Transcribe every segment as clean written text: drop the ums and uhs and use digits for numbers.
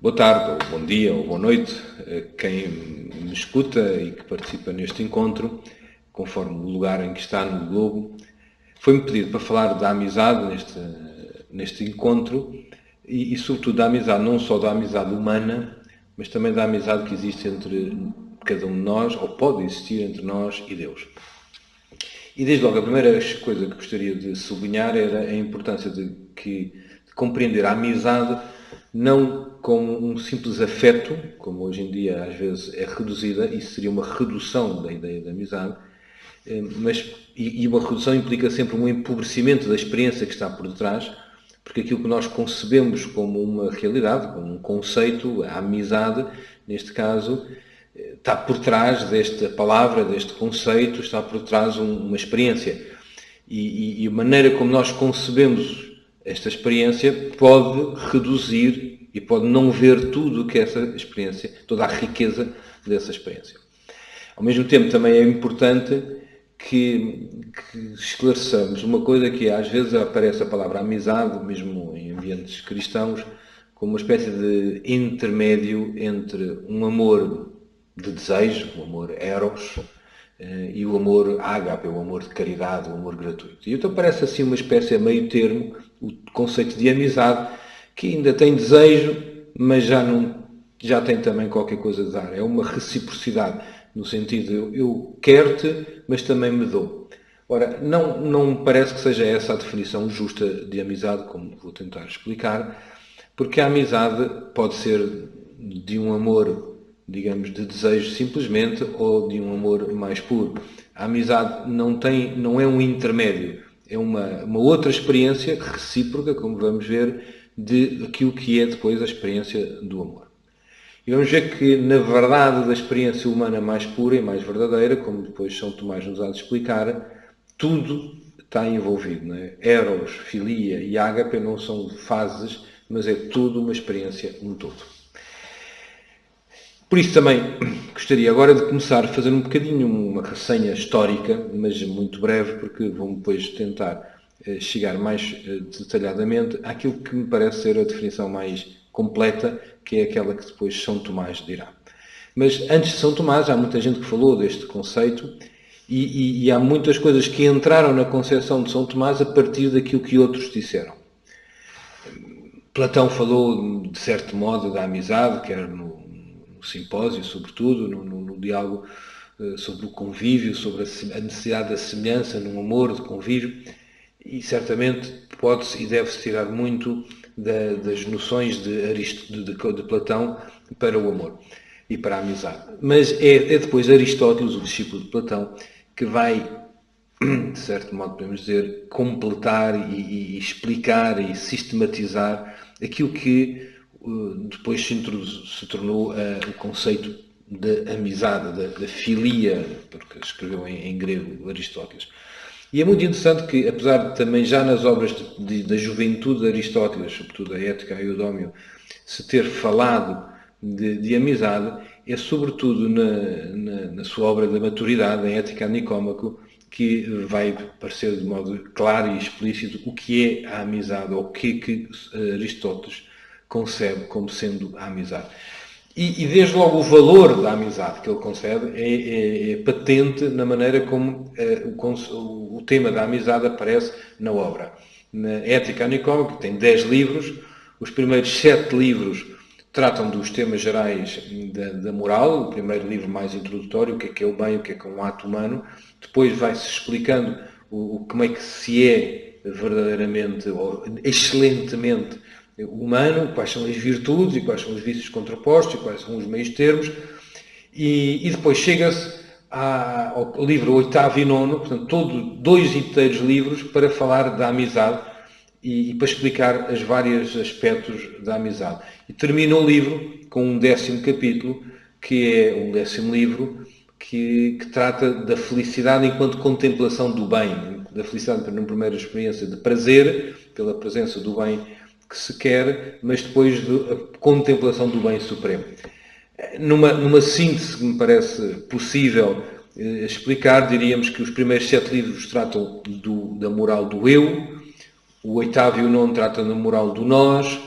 Boa tarde, ou bom dia, ou boa noite a quem me escuta e que participa neste encontro, conforme o lugar em que está no globo. Foi-me pedido para falar da amizade neste encontro e, sobretudo, da amizade, não só da amizade humana, mas também da amizade que existe entre cada um de nós, ou pode existir entre nós e Deus. E desde logo a primeira coisa que gostaria de sublinhar era a importância de compreender a amizade não como um simples afeto, como hoje em dia às vezes é reduzida, isso seria uma redução da ideia de amizade, e uma redução implica sempre um empobrecimento da experiência que está por detrás, porque aquilo que nós concebemos como uma realidade, como um conceito, a amizade, neste caso, está por trás desta palavra, deste conceito, está por trás uma experiência. E a maneira como nós concebemos esta experiência pode reduzir e pode não ver tudo o que essa experiência, toda a riqueza dessa experiência. Ao mesmo tempo, também é importante que esclareçamos uma coisa que às vezes aparece a palavra amizade, mesmo em ambientes cristãos, como uma espécie de intermédio entre um amor de desejo, o amor eros, e o amor ágape, o amor de caridade, o amor gratuito. E então parece assim uma espécie a meio termo, o conceito de amizade, que ainda tem desejo, mas já tem também qualquer coisa a dar. É uma reciprocidade, no sentido de eu quero-te, mas também me dou. Ora, não me parece que seja essa a definição justa de amizade, como vou tentar explicar, porque a amizade pode ser de um amor, digamos, de desejo simplesmente, ou de um amor mais puro. A amizade não é um intermédio, é uma outra experiência recíproca, como vamos ver, de aquilo que é depois a experiência do amor. E vamos ver que, na verdade da experiência humana mais pura e mais verdadeira, como depois São Tomás nos há de explicar, tudo está envolvido. Não é? Eros, filia e ágape não são fases, mas é tudo uma experiência, um todo. Por isso também gostaria agora de começar a fazer um bocadinho uma resenha histórica, mas muito breve, porque vou depois tentar chegar mais detalhadamente àquilo que me parece ser a definição mais completa, que é aquela que depois São Tomás dirá. Mas antes de São Tomás, há muita gente que falou deste conceito e há muitas coisas que entraram na concepção de São Tomás a partir daquilo que outros disseram. Platão falou, de certo modo, da amizade, quer no simpósio, sobretudo, no diálogo sobre o convívio, sobre a necessidade da semelhança, num amor de convívio, e certamente pode-se e deve-se tirar muito das noções de Platão para o amor e para a amizade. Mas é depois Aristóteles, o discípulo de Platão, que vai, de certo modo podemos dizer, completar e explicar e sistematizar aquilo que depois se tornou o conceito da amizade, da filia, porque escreveu em grego Aristóteles. E é muito interessante que, apesar de também já nas obras da juventude de Aristóteles, sobretudo a Ética e o Eudómio, se ter falado de amizade, é sobretudo na sua obra da maturidade, em Ética a Nicômaco, que vai parecer de modo claro e explícito o que é a amizade, ou o que Aristóteles concebe como sendo a amizade. E desde logo o valor da amizade que ele concebe é patente na maneira como o tema da amizade aparece na obra. Na Ética a Nicômaco, que tem 10 livros, os primeiros 7 livros tratam dos temas gerais da moral, o primeiro livro mais introdutório, o que é o bem, o que é um ato humano, depois vai-se explicando como é que se é verdadeiramente ou excelentemente humano, quais são as virtudes e quais são os vícios contrapostos e quais são os meios termos, e depois chega-se ao livro 8º e 9º, portanto, 2 inteiros livros para falar da amizade e para explicar os vários aspectos da amizade. E termina o livro com um 10º capítulo, que é um 10º livro, que trata da felicidade enquanto contemplação do bem, da felicidade numa primeira experiência de prazer, pela presença do bem que se quer, mas depois da contemplação do bem supremo. Numa síntese que me parece possível explicar, diríamos que os primeiros 7 livros tratam da moral do eu, o 8º e o 9º tratam da moral do nós,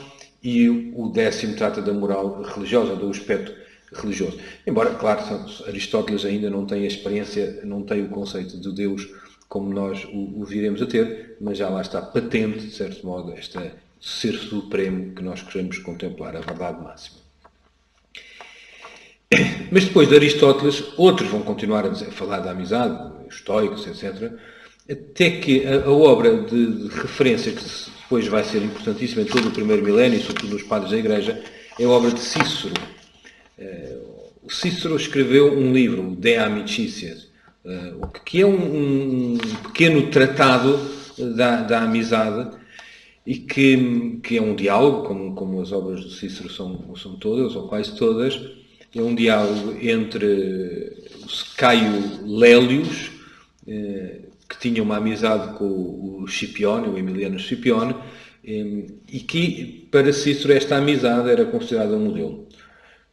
e o 10º trata da moral religiosa, do aspecto religioso. Embora, claro, Aristóteles ainda não tem a experiência, não tem o conceito de Deus como nós o viremos a ter, mas já lá está patente, de certo modo, este ser supremo que nós queremos contemplar, a verdade máxima. Mas depois de Aristóteles, outros vão continuar a falar da amizade, os estoicos, etc., até que a obra de referência, que depois vai ser importantíssima em todo o primeiro milénio, e sobretudo nos padres da Igreja, é a obra de Cícero. O Cícero escreveu um livro, De Amicitias, que é um pequeno tratado da amizade, e que é um diálogo, como as obras do Cícero são todas, ou quase todas. É um diálogo entre o Caio Lélius, que tinha uma amizade com o Scipione, o Emiliano Scipione, e que para Cícero esta amizade era considerada um modelo.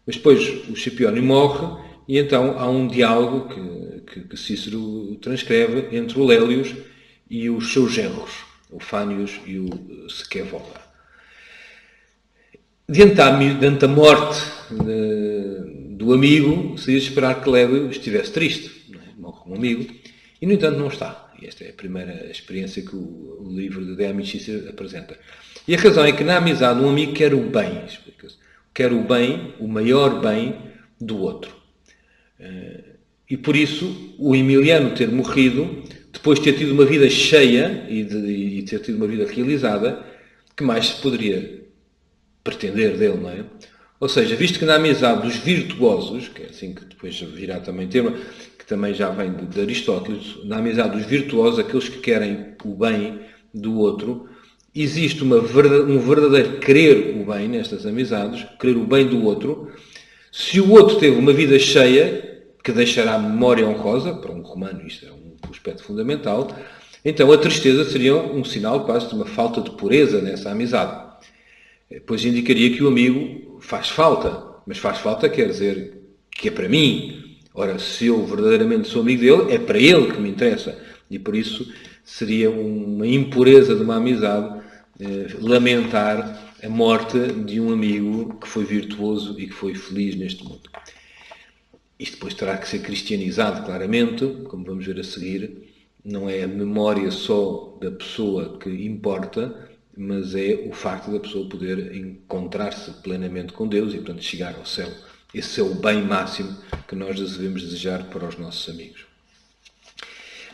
Mas depois o Scipione morre e então há um diálogo que Cícero transcreve entre o Lélius e os seus genros, o Fânius e o Scaevola. Diante da morte do amigo, seria de esperar que Lélius estivesse triste, não é? Morre um amigo, e no entanto não está. E esta é a primeira experiência que o livro de De Amicitias apresenta. E a razão é que na amizade um amigo quer o bem, explica-se. Quer o bem, o maior bem do outro. E por isso o Emiliano ter morrido, depois de ter tido uma vida cheia e ter tido uma vida realizada, que mais se poderia pretender dele, não é? Ou seja, visto que na amizade dos virtuosos, que é assim que depois virá também tema, que também já vem de Aristóteles, na amizade dos virtuosos, aqueles que querem o bem do outro, existe um verdadeiro querer o bem nestas amizades, querer o bem do outro. Se o outro teve uma vida cheia, que deixará memória honrosa, para um romano isto é um aspecto fundamental, então a tristeza seria um sinal quase de uma falta de pureza nessa amizade. Pois indicaria que o amigo faz falta, mas faz falta quer dizer que é para mim. Ora, se eu verdadeiramente sou amigo dele, é para ele que me interessa. E por isso seria uma impureza de uma amizade lamentar a morte de um amigo que foi virtuoso e que foi feliz neste mundo. Isto depois terá que ser cristianizado, claramente, como vamos ver a seguir. Não é a memória só da pessoa que importa, mas é o facto da pessoa poder encontrar-se plenamente com Deus e, portanto, chegar ao céu. Esse é o bem máximo que nós devemos desejar para os nossos amigos.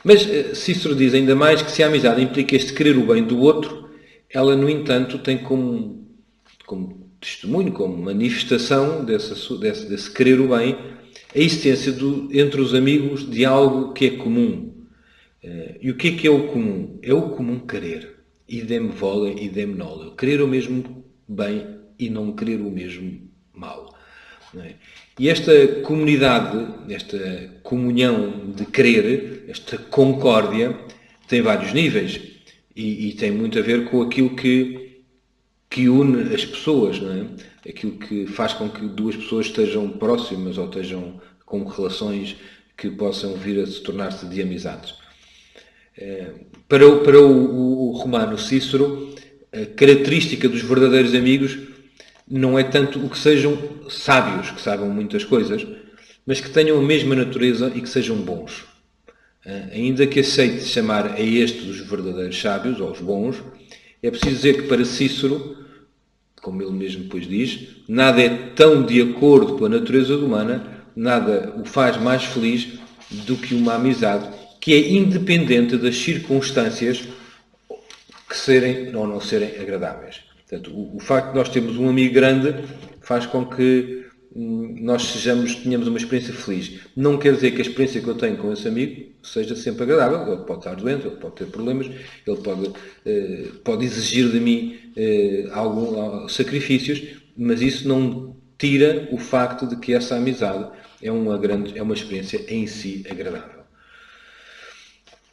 Mas Cícero diz ainda mais que se a amizade implica este querer o bem do outro, ela, no entanto, tem como testemunho, como manifestação desse querer o bem, a existência entre os amigos de algo que é comum. E o que é o comum? É o comum querer. Idem vole, idem nole. Querer o mesmo bem e não querer o mesmo mal. Não é? E esta comunidade, esta comunhão de querer, esta concórdia, tem vários níveis e tem muito a ver com aquilo que une as pessoas, não é? Aquilo que faz com que duas pessoas estejam próximas ou estejam com relações que possam vir a se tornar-se de amizades. Para o romano Cícero, a característica dos verdadeiros amigos não é tanto o que sejam sábios, que saibam muitas coisas, mas que tenham a mesma natureza e que sejam bons. Ainda que aceite chamar a estes os verdadeiros sábios, ou os bons, é preciso dizer que para Cícero, como ele mesmo depois diz, nada é tão de acordo com a natureza humana, nada o faz mais feliz do que uma amizade que é independente das circunstâncias que serem ou não serem agradáveis. Portanto, o facto de nós termos um amigo grande faz com que nós tenhamos uma experiência feliz. Não quer dizer que a experiência que eu tenho com esse amigo seja sempre agradável. Ele pode estar doente, ele pode ter problemas, ele pode exigir de mim alguns sacrifícios, mas isso não tira o facto de que essa amizade é uma experiência em si agradável.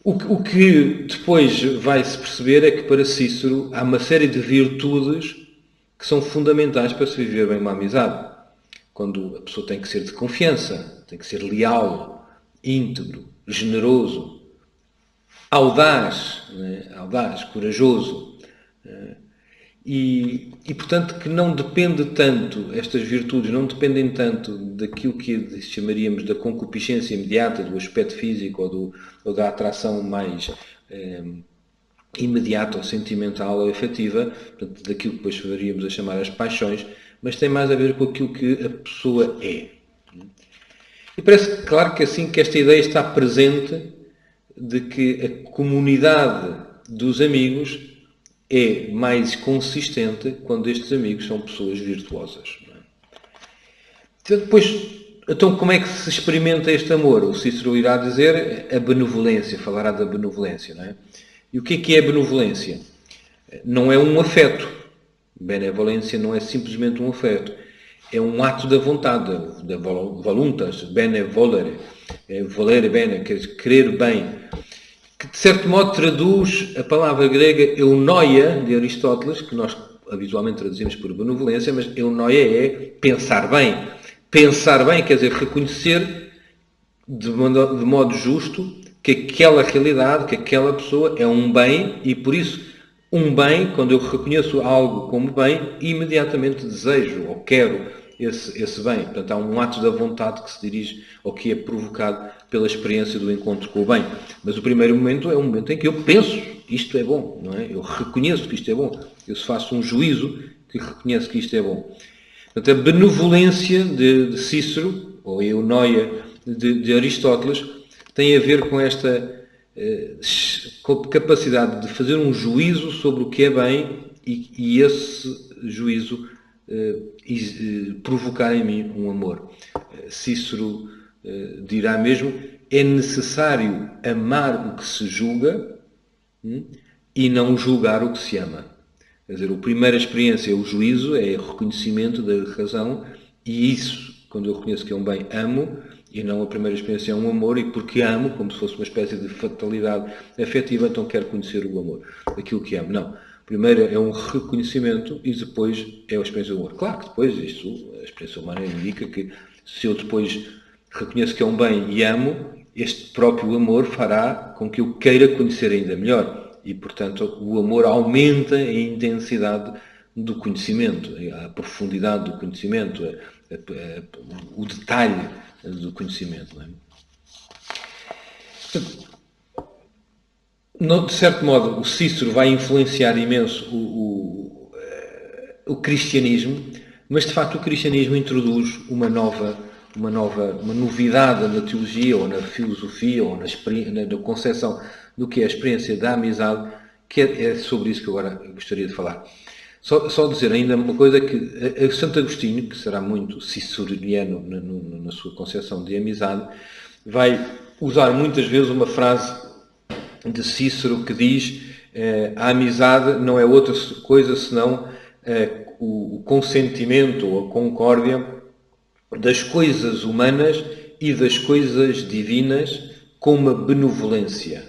O que depois vai-se perceber é que para Cícero há uma série de virtudes que são fundamentais para se viver bem uma amizade. Quando a pessoa tem que ser de confiança, tem que ser leal, íntegro, generoso, audaz, corajoso. portanto, que não depende tanto, estas virtudes não dependem tanto daquilo que chamaríamos da concupiscência imediata, do aspecto físico ou da atração mais imediata ou sentimental ou afetiva, portanto, daquilo que depois faríamos a chamar as paixões, mas tem mais a ver com aquilo que a pessoa é. E parece claro que assim que esta ideia está presente de que a comunidade dos amigos é mais consistente quando estes amigos são pessoas virtuosas. Não é? Então como é que se experimenta este amor? O Cícero irá dizer a benevolência, falará da benevolência. Não é? E o que é a benevolência? Não é um afeto. Benevolência não é simplesmente um afeto. É um ato da vontade, da voluntas, bene volere, volere bene, querer bem, que de certo modo traduz a palavra grega eunoia, de Aristóteles, que nós habitualmente traduzimos por benevolência, mas eunoia é pensar bem. Pensar bem quer dizer reconhecer de modo justo que aquela realidade, que aquela pessoa é um bem e por isso um bem, quando eu reconheço algo como bem, imediatamente desejo ou quero esse bem. Portanto, há um ato da vontade que se dirige ou que é provocado pela experiência do encontro com o bem. Mas o primeiro momento é um momento em que eu penso, isto é bom, não é? Eu reconheço que isto é bom. Eu faço um juízo que reconheço que isto é bom. Portanto, a benevolência de Cícero, ou a eunoia de Aristóteles, tem a ver com esta capacidade de fazer um juízo sobre o que é bem e esse juízo provocar em mim um amor. Cícero dirá mesmo, é necessário amar o que se julga e não julgar o que se ama. Quer dizer, a primeira experiência é o juízo, é o reconhecimento da razão e isso, quando eu reconheço que é um bem, amo, e não a primeira experiência é um amor, e porque amo, como se fosse uma espécie de fatalidade afetiva, então quero conhecer o amor, aquilo que amo. Não. Primeiro é um reconhecimento e depois é a experiência do amor. Claro que depois a experiência humana indica que se eu depois reconheço que é um bem e amo, este próprio amor fará com que eu queira conhecer ainda melhor. E, portanto, o amor aumenta a intensidade do conhecimento, a profundidade do conhecimento, o detalhe do conhecimento. Não é? De certo modo, o Cícero vai influenciar imenso o cristianismo, mas de facto o cristianismo introduz uma novidade na teologia, ou na filosofia, ou na concepção do que é a experiência da amizade, que é sobre isso que eu agora gostaria de falar. Só dizer ainda uma coisa, que Santo Agostinho, que será muito ciceroniano na sua concepção de amizade, vai usar muitas vezes uma frase de Cícero que diz a amizade não é outra coisa senão o consentimento ou a concórdia das coisas humanas e das coisas divinas com uma benevolência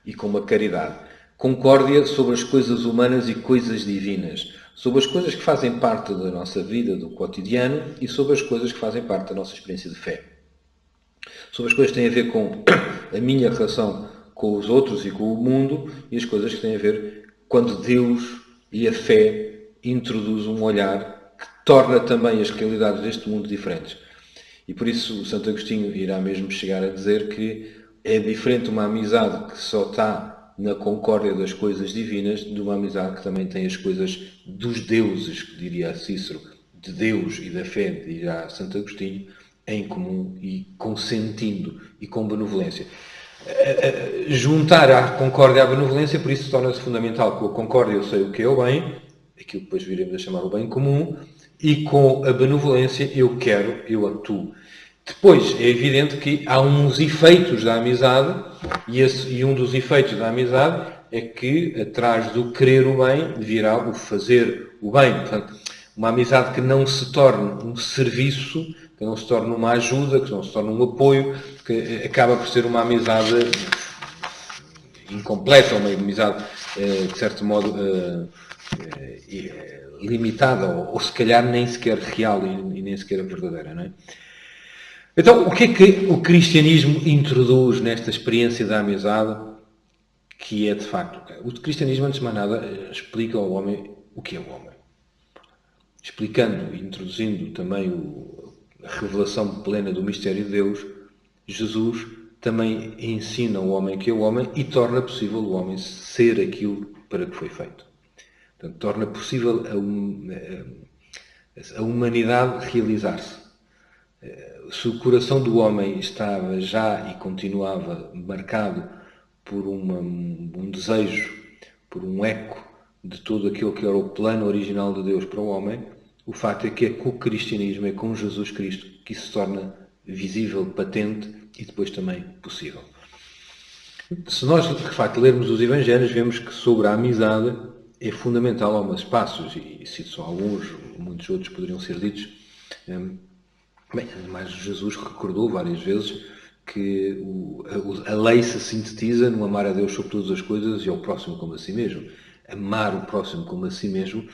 e com uma caridade. Concórdia sobre as coisas humanas e coisas divinas, sobre as coisas que fazem parte da nossa vida, do cotidiano, e sobre as coisas que fazem parte da nossa experiência de fé. Sobre as coisas que têm a ver com a minha relação com os outros e com o mundo, e as coisas que têm a ver quando Deus e a fé introduz um olhar que torna também as realidades deste mundo diferentes. E por isso o Santo Agostinho irá mesmo chegar a dizer que é diferente uma amizade que só está na concórdia das coisas divinas de uma amizade que também tem as coisas dos deuses, que diria Cícero, de Deus e da fé, dirá Santo Agostinho, em comum e consentindo e com benevolência. Juntar a concórdia à benevolência, por isso torna-se fundamental. Com a concórdia eu sei o que é o bem, aquilo que depois viremos a chamar o bem comum, e com a benevolência eu quero, eu atuo. Depois, é evidente que há uns efeitos da amizade, e um dos efeitos da amizade é que, atrás do querer o bem, virá o fazer o bem. Portanto, uma amizade que não se torne um serviço, que não se torne uma ajuda, que não se torne um apoio, que acaba por ser uma amizade incompleta, uma amizade, de certo modo, limitada, ou se calhar nem sequer real e nem sequer verdadeira, não é? Então, o que é que o cristianismo introduz nesta experiência da amizade, que é de facto... O cristianismo, antes de mais nada, explica ao homem o que é o homem. Explicando e introduzindo também a revelação plena do mistério de Deus, Jesus também ensina o homem que é o homem e torna possível o homem ser aquilo para que foi feito. Portanto, torna possível a humanidade realizar-se. Se o coração do homem estava já e continuava marcado por um desejo, por um eco de tudo aquilo que era o plano original de Deus para o homem, o facto é que é com o cristianismo, é com Jesus Cristo, que isso se torna visível, patente e depois também possível. Se nós, de facto, lermos os Evangelhos, vemos que sobre a amizade é fundamental alguns passos, e cito só alguns, muitos outros poderiam ser ditos. Bem, mas Jesus recordou várias vezes que a lei se sintetiza no amar a Deus sobre todas as coisas e ao próximo como a si mesmo. Amar o próximo como a si mesmo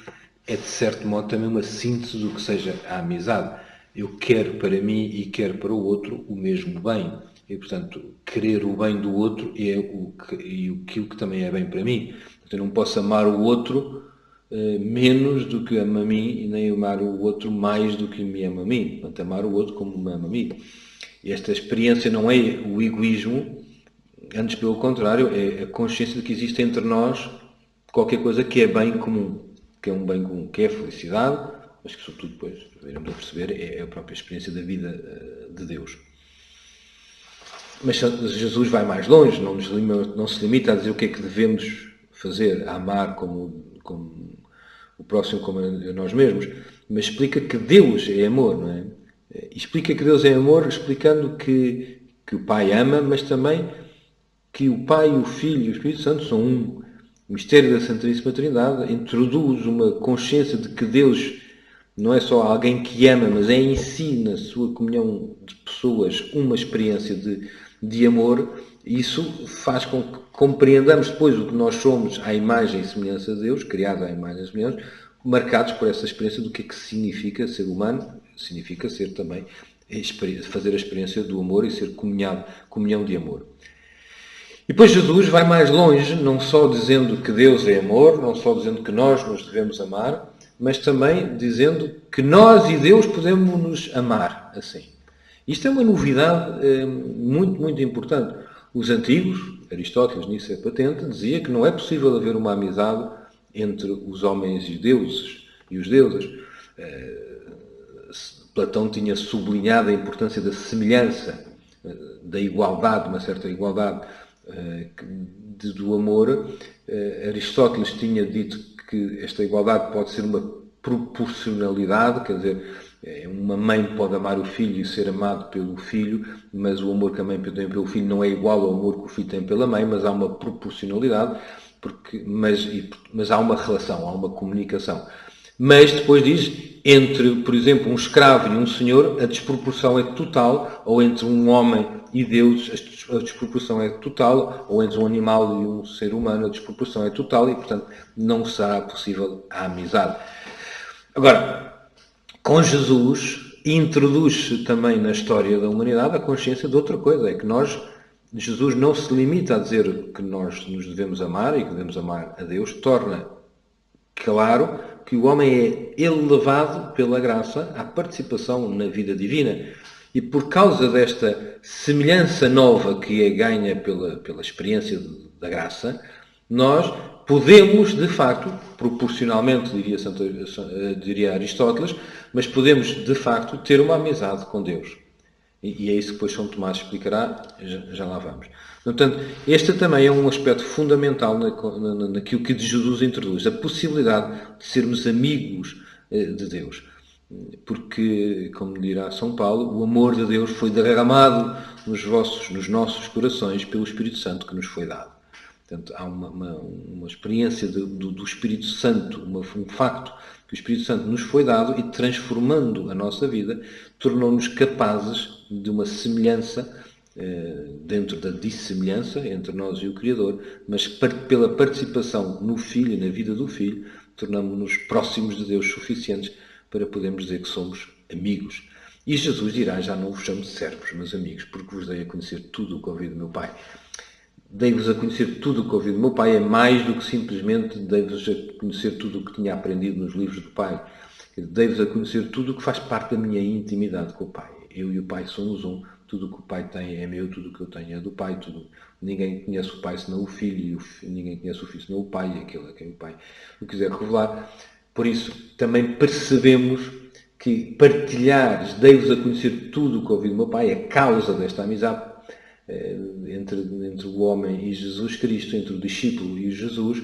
é, de certo modo, também uma síntese do que seja a amizade. Eu quero para mim e quero para o outro o mesmo bem. E, portanto, querer o bem do outro é aquilo que também é bem para mim. Eu não posso amar o outro menos do que ama a mim e nem amar o outro mais do que me ama a mim. Portanto, amar o outro como me ama a mim. E esta experiência não é o egoísmo, antes pelo contrário, é a consciência de que existe entre nós qualquer coisa que é bem comum, que é um bem comum, que é a felicidade, mas que sobretudo depois, iremos a perceber, é a própria experiência da vida de Deus. Mas Jesus vai mais longe, não se limita a dizer o que é que devemos fazer, a amar como o próximo como a nós mesmos, mas explica que Deus é amor, não é? E explica que Deus é amor, explicando que o Pai ama, mas também que o Pai, o Filho e o Espírito Santo são um. O mistério da Santíssima Trindade introduz uma consciência de que Deus não é só alguém que ama, mas é em si, na sua comunhão de pessoas, uma experiência de amor. Isso faz com que compreendamos depois o que nós somos à imagem e semelhança de Deus, criados à imagem e semelhança, marcados por essa experiência do que é que significa ser humano, significa ser também, fazer a experiência do amor e ser comunhão de amor. E depois Jesus vai mais longe, não só dizendo que Deus é amor, não só dizendo que nós nos devemos amar, mas também dizendo que nós e Deus podemos nos amar assim. Isto é uma novidade muito, muito importante. Os antigos, Aristóteles nisso é patente, dizia que não é possível haver uma amizade entre os homens e os deuses. Platão tinha sublinhado a importância da semelhança, da igualdade, uma certa igualdade do amor. Aristóteles tinha dito que esta igualdade pode ser uma proporcionalidade, quer dizer, uma mãe pode amar o filho e ser amado pelo filho, mas o amor que a mãe tem pelo filho não é igual ao amor que o filho tem pela mãe, mas há uma proporcionalidade, mas há uma relação, há uma comunicação. Mas depois diz, entre, por exemplo, um escravo e um senhor, a desproporção é total, ou entre um homem e Deus, a desproporção é total, ou entre um animal e um ser humano, a desproporção é total, e, portanto, não será possível a amizade. Agora, com Jesus, introduz-se também na história da humanidade a consciência de outra coisa, é que Jesus não se limita a dizer que nós nos devemos amar e que devemos amar a Deus, torna claro que o homem é elevado pela graça à participação na vida divina. E por causa desta semelhança nova que é ganha pela experiência da graça, nós podemos, de facto, proporcionalmente, diria Aristóteles, mas podemos, de facto, ter uma amizade com Deus. E é isso que depois São Tomás explicará, já lá vamos. Portanto, este também é um aspecto fundamental naquilo que Jesus introduz, a possibilidade de sermos amigos de Deus. Porque, como dirá São Paulo, o amor de Deus foi derramado nos nossos corações pelo Espírito Santo que nos foi dado. Portanto, há uma experiência do Espírito Santo, um facto que o Espírito Santo nos foi dado e, transformando a nossa vida, tornou-nos capazes de uma semelhança dentro da dissemelhança entre nós e o Criador, mas pela participação no Filho e na vida do Filho, tornamos-nos próximos de Deus suficientes para podermos dizer que somos amigos. E Jesus dirá, já não vos chamo de servos, mas amigos, porque vos dei a conhecer tudo o que ouvi do meu Pai. dei-vos a conhecer tudo o que ouvi do meu Pai, é mais do que simplesmente dei-vos a conhecer tudo o que tinha aprendido nos livros do Pai. Dei-vos a conhecer tudo o que faz parte da minha intimidade com o Pai. Eu e o Pai somos um, tudo o que o Pai tem é meu, tudo o que eu tenho é do Pai, ninguém conhece o Pai senão o Filho, ninguém conhece o Filho senão o Pai, aquele a quem o Pai o quiser revelar. Por isso, também percebemos que partilhares, dei-vos a conhecer tudo o que ouvi do meu Pai, a causa desta amizade entre o homem e Jesus Cristo, entre o discípulo e Jesus,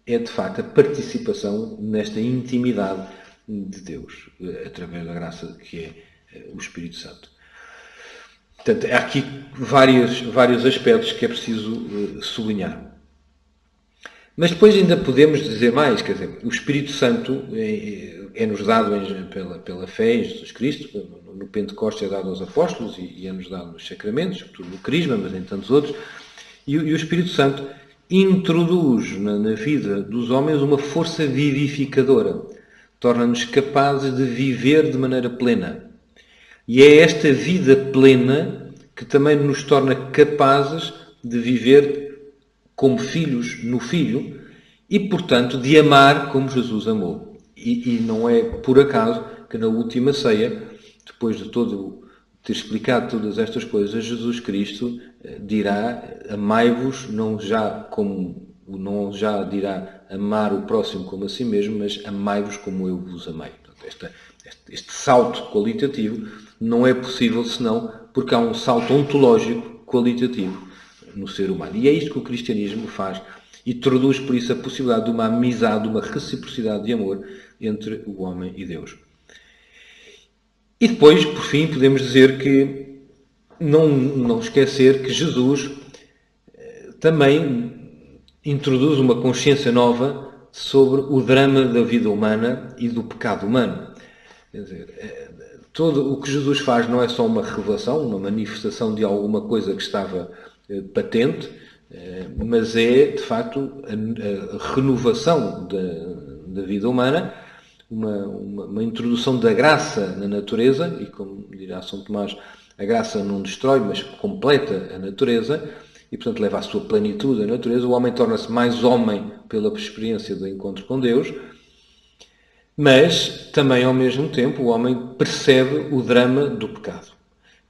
é de facto a participação nesta intimidade de Deus, através da graça que é o Espírito Santo. Portanto, há aqui vários aspectos que é preciso sublinhar. Mas depois ainda podemos dizer mais, quer dizer, o Espírito Santo é-nos dado pela fé em Jesus Cristo, no Pentecostes é dado aos apóstolos e é-nos dado nos sacramentos, sobretudo no Crisma, mas em tantos outros, e o Espírito Santo introduz na vida dos homens uma força vivificadora, torna-nos capazes de viver de maneira plena. E é esta vida plena que também nos torna capazes de viver como filhos no Filho e, portanto, de amar como Jesus amou. E não é por acaso que na última ceia, depois de ter explicado todas estas coisas, Jesus Cristo dirá: amai-vos, não já dirá amar o próximo como a si mesmo, mas amai-vos como eu vos amei. Portanto, este salto qualitativo não é possível senão porque há um salto ontológico qualitativo no ser humano. E é isto que o cristianismo faz e introduz por isso a possibilidade de uma amizade, de uma reciprocidade de amor entre o homem e Deus. E depois, por fim, podemos dizer que não esquecer que Jesus também introduz uma consciência nova sobre o drama da vida humana e do pecado humano. Quer dizer, todo o que Jesus faz não é só uma revelação, uma manifestação de alguma coisa que estava patente, mas é, de facto, a renovação da vida humana, uma introdução da graça na natureza, e como dirá São Tomás, a graça não destrói, mas completa a natureza, e portanto leva à sua plenitude a natureza. O homem torna-se mais homem pela experiência do encontro com Deus, mas também ao mesmo tempo o homem percebe o drama do pecado.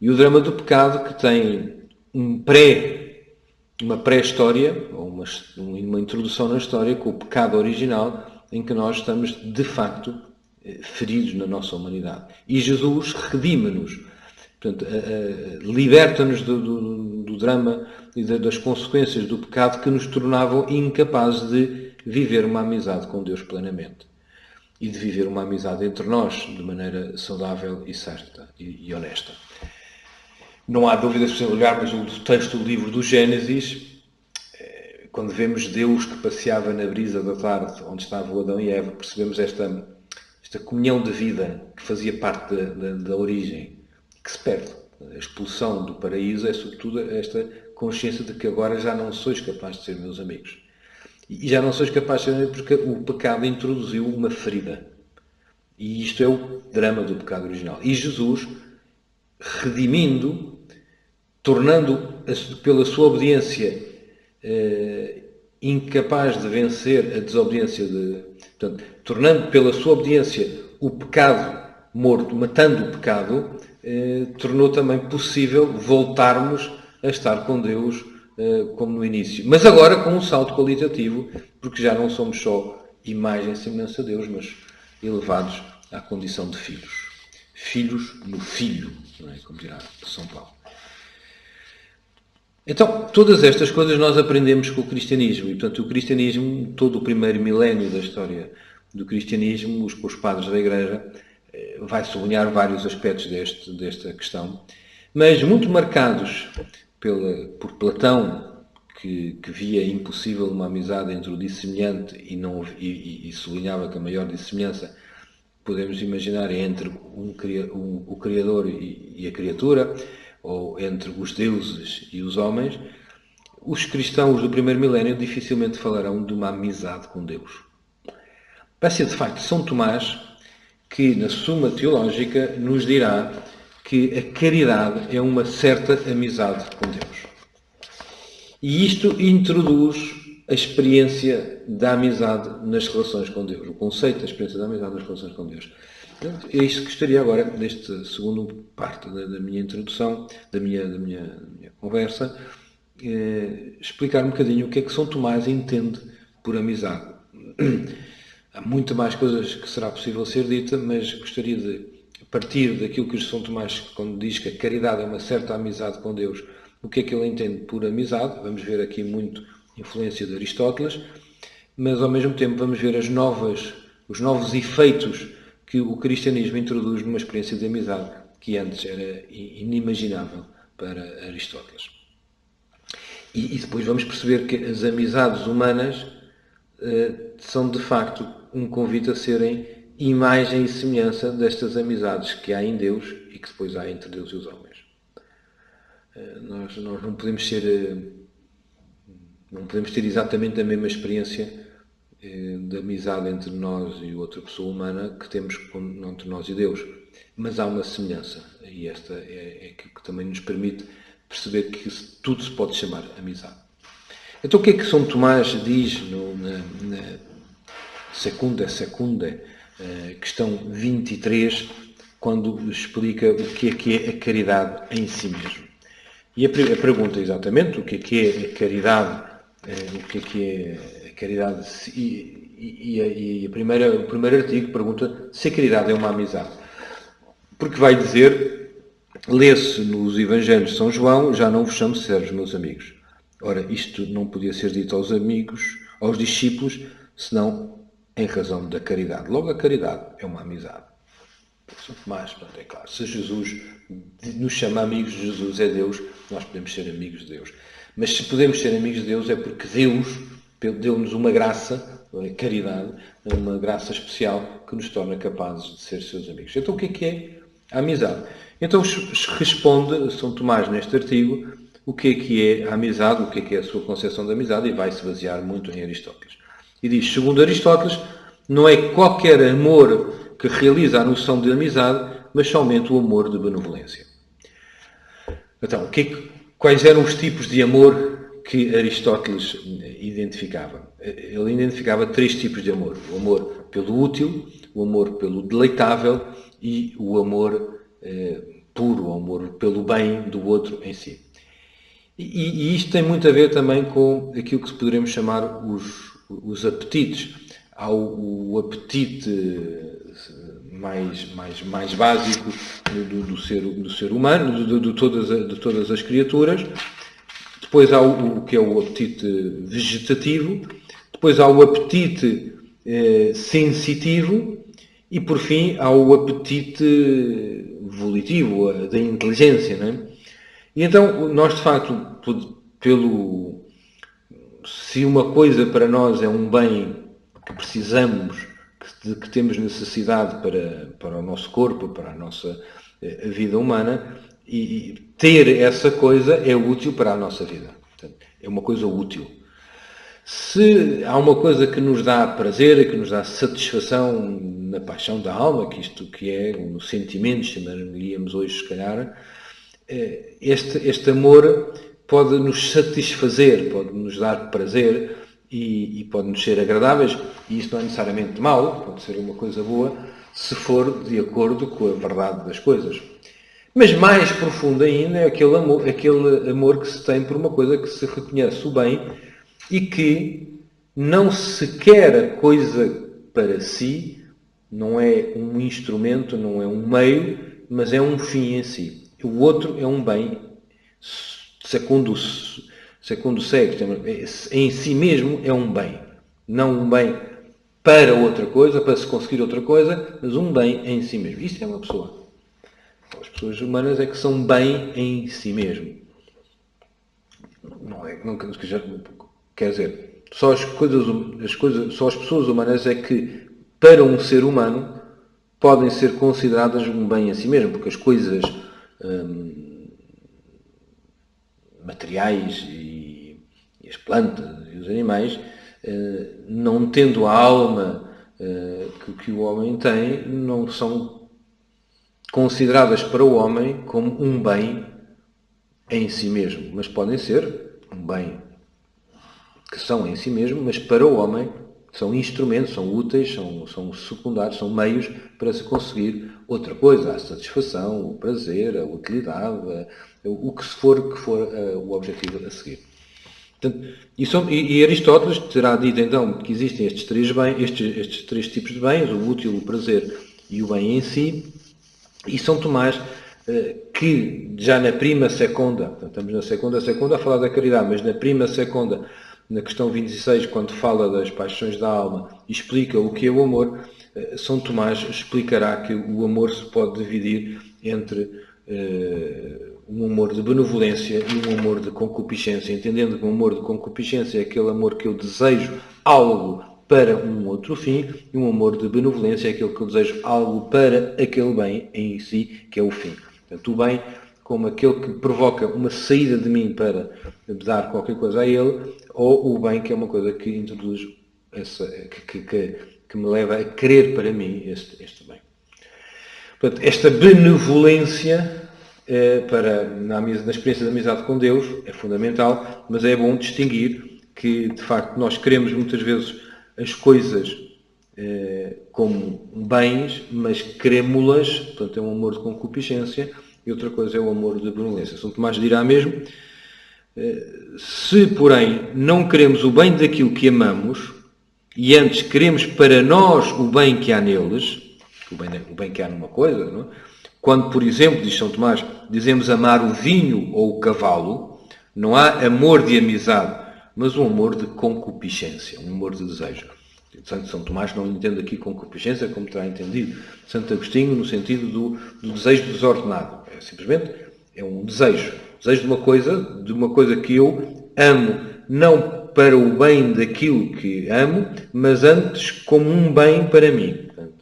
E o drama do pecado que tem uma pré-história, ou uma introdução na história com o pecado original, em que nós estamos, de facto, feridos na nossa humanidade. E Jesus redime-nos, portanto, liberta-nos do drama e das consequências do pecado que nos tornavam incapazes de viver uma amizade com Deus plenamente. E de viver uma amizade entre nós de maneira saudável e certa e honesta. Não há dúvidas, se olharmos o texto do livro do Gênesis, quando vemos Deus que passeava na brisa da tarde, onde estavam Adão e Eva, percebemos esta comunhão de vida que fazia parte da origem, que se perde. A expulsão do paraíso é, sobretudo, esta consciência de que agora já não sois capazes de ser meus amigos. E já não sois capazes de ser amigos porque o pecado introduziu uma ferida. E isto é o drama do pecado original. E Jesus, redimindo, tornando pela sua obediência incapaz de vencer a desobediência, portanto, tornando pela sua obediência o pecado morto, matando o pecado, tornou também possível voltarmos a estar com Deus como no início. Mas agora com um salto qualitativo, porque já não somos só imagem e semelhança de Deus, mas elevados à condição de filhos. Filhos no Filho, não é? Como dirá São Paulo. Então, todas estas coisas nós aprendemos com o cristianismo. E, portanto, o cristianismo, todo o primeiro milénio da história do cristianismo, os padres da Igreja, vai sublinhar vários aspectos desta questão, mas muito marcados por Platão, que via impossível uma amizade entre o dissemelhante e sublinhava que a maior dissemelhança podemos imaginar é entre o Criador e a criatura, ou entre os deuses e os homens. Os cristãos do primeiro milénio dificilmente falarão de uma amizade com Deus. Vai ser, de facto, São Tomás que, na Suma Teológica, nos dirá que a caridade é uma certa amizade com Deus. E isto introduz a experiência da amizade nas relações com Deus, o conceito da experiência da amizade nas relações com Deus. É isto que gostaria agora, nesta segunda parte da minha introdução, da minha conversa, explicar um bocadinho o que é que São Tomás entende por amizade. Há muito mais coisas que será possível ser dita, mas gostaria de partir daquilo que São Tomás, quando diz que a caridade é uma certa amizade com Deus, o que é que ele entende por amizade. Vamos ver aqui muito influência de Aristóteles, mas ao mesmo tempo vamos ver os novos efeitos que o cristianismo introduz numa experiência de amizade que antes era inimaginável para Aristóteles. E depois vamos perceber que as amizades humanas são de facto um convite a serem imagem e semelhança destas amizades que há em Deus e que depois há entre Deus e os homens. Nós não podemos ter exatamente a mesma experiência de amizade entre nós e outra pessoa humana que temos entre nós e Deus, mas há uma semelhança, e esta é aquilo que também nos permite perceber que tudo se pode chamar amizade. Então o que é que São Tomás diz na Secunda, questão 23, quando explica o que é a caridade em si mesmo? E a pergunta é exatamente o que é a caridade, o que é a caridade, e o primeiro artigo pergunta se a caridade é uma amizade. Porque vai dizer, lê-se nos Evangelhos de São João, já não vos chamo servos, meus amigos. Ora, isto não podia ser dito aos discípulos, senão em razão da caridade. Logo, a caridade é uma amizade. São Tomás, portanto, é claro, se Jesus nos chama amigos de Jesus, é Deus, nós podemos ser amigos de Deus. Mas se podemos ser amigos de Deus é porque Deus deu-nos uma graça, a caridade, uma graça especial que nos torna capazes de ser seus amigos. Então o que é a amizade? Então responde São Tomás neste artigo o que é a amizade, o que é a sua concepção da amizade, e vai se basear muito em Aristóteles. E diz, segundo Aristóteles, não é qualquer amor que realiza a noção de amizade, mas somente o amor de benevolência. Então, quais eram os tipos de amor que Aristóteles identificava? Ele identificava 3 tipos de amor. O amor pelo útil, o amor pelo deleitável e o amor puro, o amor pelo bem do outro em si. E isto tem muito a ver também com aquilo que poderemos chamar os apetites. Há o apetite mais básico do ser humano, de todas as criaturas. Depois há o que é o apetite vegetativo. Depois há o apetite sensitivo. E, por fim, há o apetite volitivo, da inteligência, não é? E então, nós, de facto, se uma coisa para nós é um bem que precisamos, que temos necessidade para o nosso corpo, para a nossa vida humana, e ter essa coisa é útil para a nossa vida. Portanto, é uma coisa útil. Se há uma coisa que nos dá prazer, que nos dá satisfação na paixão da alma, que isto que é no sentimento, chamaríamos hoje, se calhar, este amor pode nos satisfazer, pode nos dar prazer e pode nos ser agradáveis, e isso não é necessariamente mau, pode ser uma coisa boa, se for de acordo com a verdade das coisas. Mas mais profundo ainda é aquele amor que se tem por uma coisa que se reconhece o bem e que não se quer a coisa para si, não é um instrumento, não é um meio, mas é um fim em si. O outro é um bem, segundo o cego, em si mesmo é um bem. Não um bem para outra coisa, para se conseguir outra coisa, mas um bem em si mesmo. Isto é uma pessoa. As pessoas humanas é que são bem em si mesmo. Quer dizer, só as pessoas humanas é que, para um ser humano, podem ser consideradas um bem em si mesmo, porque as coisas materiais e as plantas e os animais, não tendo a alma que o homem tem, não são consideradas para o homem como um bem em si mesmo, mas podem ser um bem que são em si mesmo, mas para o homem são instrumentos, são úteis, são secundários, são meios para se conseguir outra coisa, a satisfação, o prazer, a utilidade, o que for o objetivo a seguir. Portanto, e Aristóteles terá dito então que existem estes três tipos de bens, o útil, o prazer e o bem em si, e São Tomás, que já na prima secunda, portanto, estamos na segunda a falar da caridade, mas na prima secunda, na questão 26, quando fala das paixões da alma, explica o que é o amor, São Tomás explicará que o amor se pode dividir entre um amor de benevolência e um amor de concupiscência, entendendo que o amor de concupiscência é aquele amor que eu desejo algo para um outro fim, e um amor de benevolência é aquele que eu desejo algo para aquele bem em si, que é o fim. Portanto, o bem como aquele que provoca uma saída de mim para dar qualquer coisa a ele, ou o bem que é uma coisa que introduz, que me leva a querer para mim este bem. Portanto, esta benevolência na experiência de amizade com Deus é fundamental, mas é bom distinguir que, de facto, nós queremos muitas vezes as coisas como bens, mas queremos-las, portanto, é um amor de concupiscência, e outra coisa é o amor de benevolência. São Tomás dirá mesmo, se, porém, não queremos o bem daquilo que amamos, e antes queremos para nós o bem que há neles, o bem que há numa coisa, não é? Quando, por exemplo, diz São Tomás, dizemos amar o vinho ou o cavalo, não há amor de amizade, mas um amor de concupiscência, um amor de desejo. Santo São Tomás não entende aqui concupiscência como terá entendido Santo Agostinho, no sentido do desejo desordenado. É simplesmente um desejo de uma coisa que eu amo, não para o bem daquilo que amo, mas antes como um bem para mim. Portanto,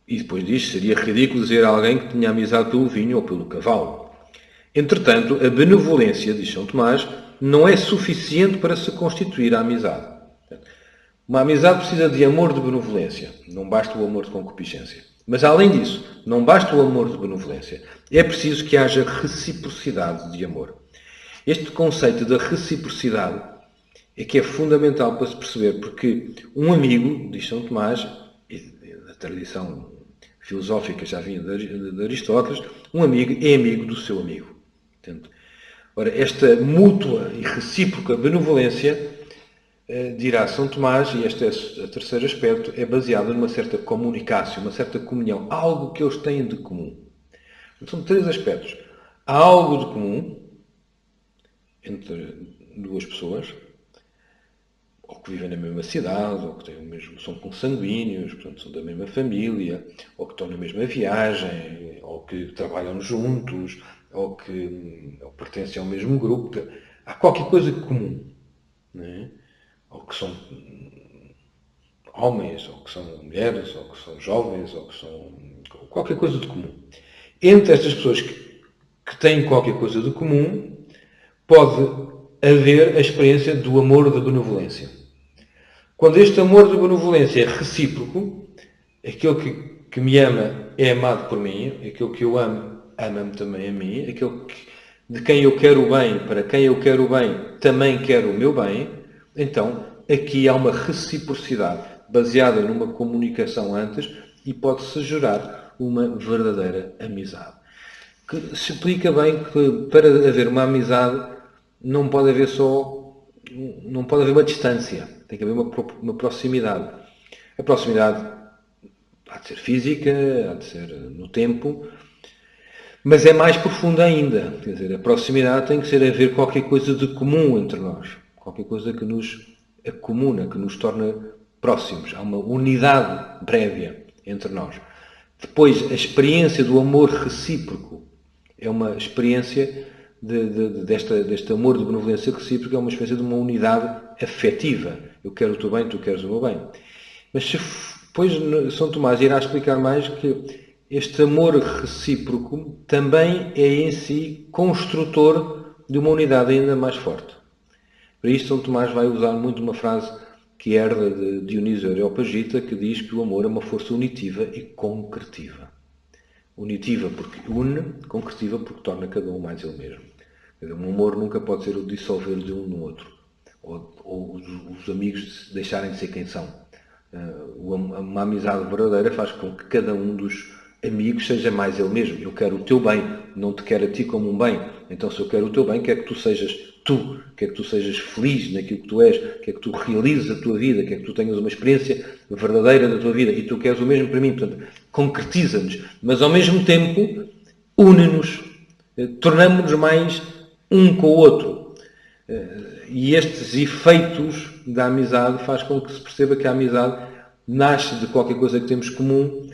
e depois diz, seria ridículo dizer a alguém que tinha amizade pelo vinho ou pelo cavalo. Entretanto, a benevolência, diz São Tomás, não é suficiente para se constituir a amizade. Uma amizade precisa de amor de benevolência, não basta o amor de concupiscência. Mas, além disso, não basta o amor de benevolência, é preciso que haja reciprocidade de amor. Este conceito da reciprocidade é que é fundamental para se perceber, porque um amigo, diz São Tomás, da tradição filosófica já vinha de Aristóteles, um amigo é amigo do seu amigo. Portanto, ora, esta mútua e recíproca benevolência, dirá São Tomás, e este é o terceiro aspecto, é baseado numa certa comunicação, uma certa comunhão, algo que eles têm de comum. São três aspectos. Há algo de comum entre duas pessoas, ou que vivem na mesma cidade, ou que têm são consanguíneos, portanto são da mesma família, ou que estão na mesma viagem, ou que trabalham juntos, ou pertencem ao mesmo grupo. Há qualquer coisa de comum, não é? Ou que são homens, ou que são mulheres, ou que são jovens, ou que são qualquer coisa de comum. Entre estas pessoas que têm qualquer coisa de comum, pode haver a experiência do amor da benevolência. Quando este amor de benevolência é recíproco, aquele que me ama é amado por mim, aquele que eu amo, ama-me também a mim, aquele de quem eu quero o bem, para quem eu quero o bem, também quero o meu bem, então aqui há uma reciprocidade baseada numa comunicação antes e pode-se gerar uma verdadeira amizade. Que se explica bem que para haver uma amizade não pode haver uma distância, tem que haver uma proximidade. A proximidade há de ser física, há de ser no tempo, mas é mais profunda ainda. Quer dizer, a proximidade tem que ser haver qualquer coisa de comum entre nós, qualquer coisa que nos acomuna, que nos torna próximos. Há uma unidade prévia entre nós. Depois, a experiência do amor recíproco é uma experiência deste amor de benevolência recíproca, é uma experiência de uma unidade afetiva. Eu quero o teu bem, tu queres o meu bem. Mas depois São Tomás irá explicar mais que este amor recíproco também é em si construtor de uma unidade ainda mais forte. Para isto São Tomás vai usar muito uma frase que herda de Dionísio Areopagita, que diz que o amor é uma força unitiva e concretiva. Unitiva porque une, concretiva porque torna cada um mais ele mesmo. Quer dizer, um amor nunca pode ser o dissolver de um no outro, ou os amigos deixarem de ser quem são. Uma amizade verdadeira faz com que cada um dos amigos seja mais ele mesmo. Eu quero o teu bem, não te quero a ti como um bem. Então, se eu quero o teu bem, quero que tu sejas tu, quero que tu sejas feliz naquilo que tu és, quero que tu realizes a tua vida, quero que tu tenhas uma experiência verdadeira da tua vida, e tu queres o mesmo para mim. Portanto, concretiza-nos, mas ao mesmo tempo une-nos, tornamos-nos mais um com o outro. E estes efeitos da amizade faz com que se perceba que a amizade nasce de qualquer coisa que temos comum,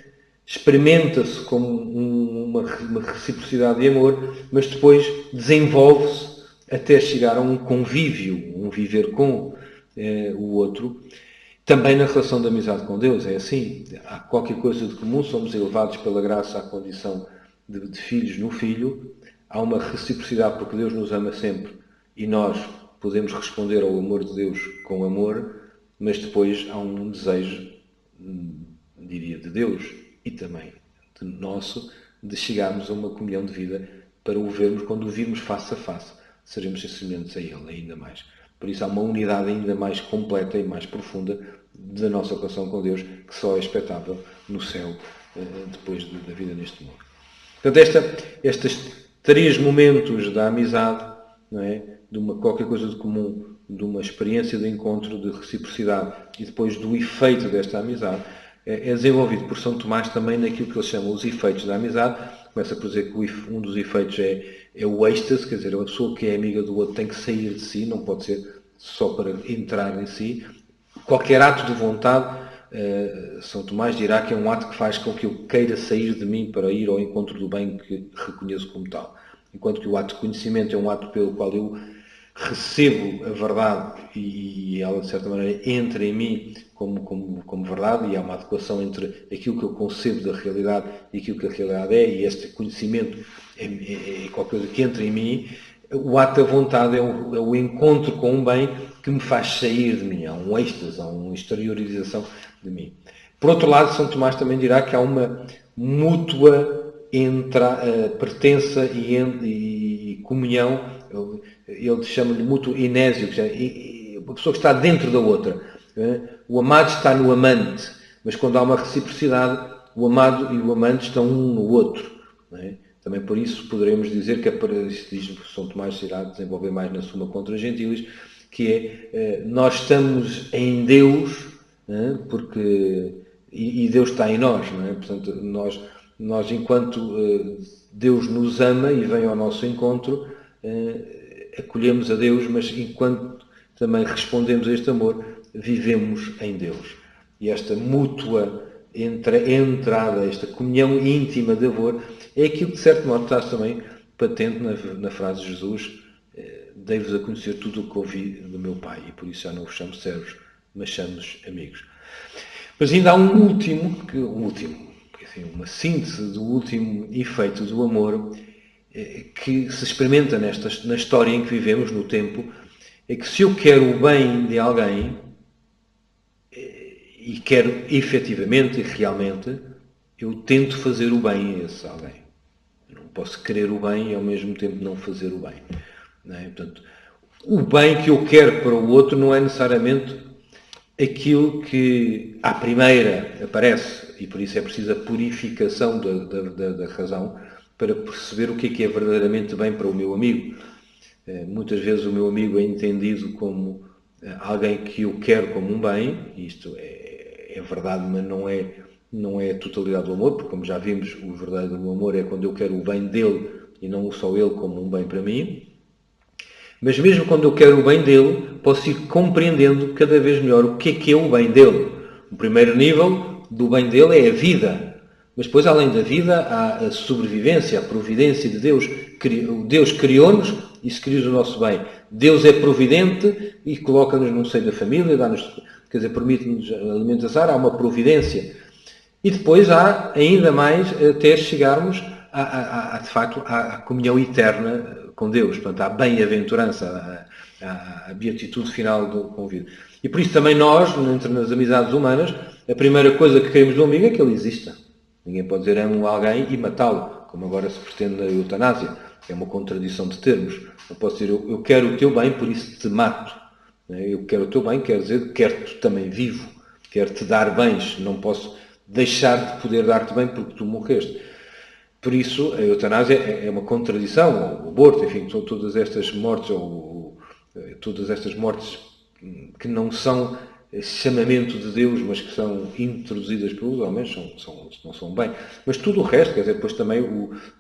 experimenta-se como uma reciprocidade de amor, mas depois desenvolve-se até chegar a um convívio, um viver com o outro. Também na relação de amizade com Deus é assim. Há qualquer coisa de comum, somos elevados pela graça à condição de filhos no Filho. Há uma reciprocidade porque Deus nos ama sempre e nós podemos responder ao amor de Deus com amor, mas depois há um desejo, diria, de Deus e também de nosso, de chegarmos a uma comunhão de vida para o vermos, quando o virmos face a face, seremos semelhantes a Ele ainda mais. Por isso há uma unidade ainda mais completa e mais profunda da nossa relação com Deus, que só é expectável no céu, depois da vida neste mundo. Portanto, estes 3 momentos da amizade, não é? De qualquer coisa de comum, de uma experiência de encontro, de reciprocidade e depois do efeito desta amizade, é desenvolvido por São Tomás também naquilo que ele chama os efeitos da amizade. Começa por dizer que um dos efeitos é o êxtase, quer dizer, a pessoa que é amiga do outro tem que sair de si, não pode ser só para entrar em si. Qualquer ato de vontade, São Tomás dirá que é um ato que faz com que eu queira sair de mim para ir ao encontro do bem que reconheço como tal. Enquanto que o ato de conhecimento é um ato pelo qual eu recebo a verdade e ela, de certa maneira, entra em mim como verdade, e há uma adequação entre aquilo que eu concebo da realidade e aquilo que a realidade é, e este conhecimento é qualquer coisa que entra em mim. O ato da vontade é o encontro com um bem que me faz sair de mim, há um êxtase, há uma exteriorização de mim. Por outro lado, São Tomás também dirá que há uma mútua pertença e comunhão. Ele chama-lhe mútuo inésio, uma pessoa que está dentro da outra. O amado está no amante, mas quando há uma reciprocidade, o amado e o amante estão um no outro. Não é? Também por isso poderemos dizer que diz São Tomás irá desenvolver mais na Suma contra Gentilis, que é nós estamos em Deus, porque e Deus está em nós, não é? Portanto, nós enquanto Deus nos ama e vem ao nosso encontro, acolhemos a Deus, mas enquanto também respondemos a este amor, vivemos em Deus. E esta mútua entrada, esta comunhão íntima de amor, é aquilo que de certo modo está também patente na frase de Jesus: dei-vos a conhecer tudo o que ouvi do meu Pai, e por isso já não vos chamo servos, mas chamo-vos amigos. Mas ainda há um último, uma síntese do último efeito do amor, que se experimenta na história em que vivemos, no tempo, é que se eu quero o bem de alguém, e quero efetivamente e realmente, eu tento fazer o bem a esse alguém. Eu não posso querer o bem e ao mesmo tempo não fazer o bem. Não é? Portanto, o bem que eu quero para o outro não é necessariamente aquilo que à primeira aparece, e por isso é preciso a purificação da razão para perceber o que é verdadeiramente bem para o meu amigo. Muitas vezes o meu amigo é entendido como alguém que eu quero como um bem, e isto é verdade, mas não é a totalidade do amor, porque como já vimos, o verdadeiro amor é quando eu quero o bem dele e não só ele como um bem para mim. Mas mesmo quando eu quero o bem dele, posso ir compreendendo cada vez melhor o que é o bem dele. O primeiro nível do bem dele é a vida. Mas depois, além da vida, há a sobrevivência, a providência de Deus. Deus criou-nos e se criou o nosso bem. Deus é providente e coloca-nos no seio da família, permite-nos alimentação, há uma providência. E depois há ainda mais até chegarmos de facto à comunhão eterna com Deus, portanto, à bem-aventurança, à beatitude final do convívio. E por isso também nós, nas amizades humanas, a primeira coisa que queremos do amigo é que ele exista. Ninguém pode dizer amo alguém e matá-lo, como agora se pretende na eutanásia. É uma contradição de termos. Não posso dizer, eu quero o teu bem, por isso te mato. Eu quero o teu bem, quer dizer, quero-te também vivo. Quero-te dar bens. Não posso deixar de poder dar-te bem porque tu morreste. Por isso, a eutanásia é uma contradição, o aborto, enfim, todas estas mortes, que não são chamamento de Deus, mas que são introduzidas pelos homens, não são bem. Mas tudo o resto, quer dizer, depois também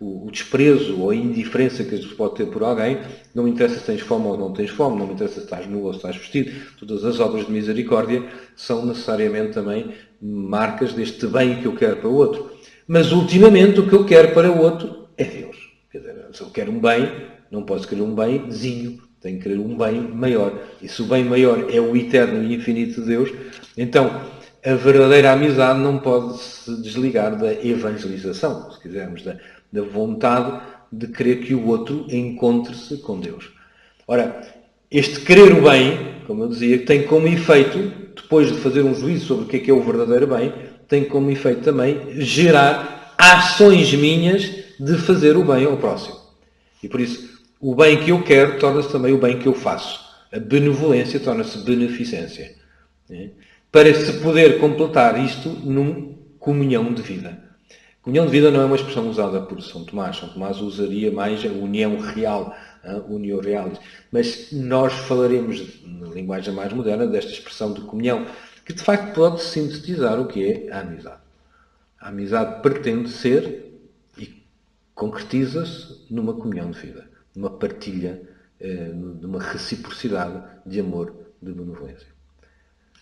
o desprezo ou a indiferença que se pode ter por alguém, não me interessa se tens fome ou não tens fome, não me interessa se estás nu ou se estás vestido, todas as obras de misericórdia são necessariamente também marcas deste bem que eu quero para o outro. Mas, ultimamente, o que eu quero para o outro é Deus. Quer dizer, se eu quero um bem, não posso querer um bemzinho, tenho que querer um bem maior. E se o bem maior é o eterno e infinito de Deus, então a verdadeira amizade não pode se desligar da evangelização, se quisermos, da vontade de querer que o outro encontre-se com Deus. Ora, este querer o bem, como eu dizia, tem como efeito, depois de fazer um juízo sobre o que é o verdadeiro bem, tem como efeito também gerar ações minhas de fazer o bem ao próximo. E por isso, o bem que eu quero torna-se também o bem que eu faço. A benevolência torna-se beneficência. Para se poder completar isto numa comunhão de vida. Comunhão de vida não é uma expressão usada por São Tomás. São Tomás usaria mais a união real, a união real. Mas nós falaremos, na linguagem mais moderna, desta expressão de comunhão, que de facto pode sintetizar o que é a amizade. A amizade pretende ser e concretiza-se numa comunhão de vida, numa partilha, numa reciprocidade de amor, de benevolência.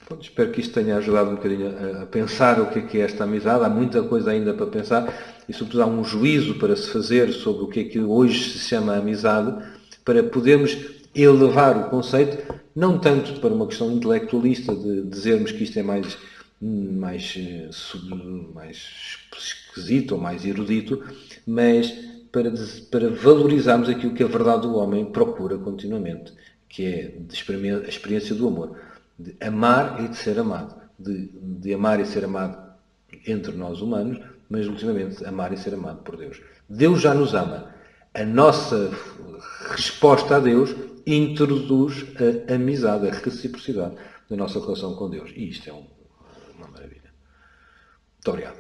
Bom, espero que isto tenha ajudado um bocadinho a pensar o que é esta amizade. Há muita coisa ainda para pensar e, sobretudo, há um juízo para se fazer sobre o que hoje se chama amizade, para podermos elevar o conceito, não tanto para uma questão intelectualista de dizermos que isto é mais esquisito ou mais erudito, mas para valorizarmos aquilo que a verdade do homem procura continuamente, que é a experiência do amor. De amar e de ser amado. De amar e ser amado entre nós humanos, mas ultimamente amar e ser amado por Deus. Deus já nos ama. A nossa resposta a Deus introduz a amizade, a reciprocidade da nossa relação com Deus. E isto é uma maravilha. Muito obrigado.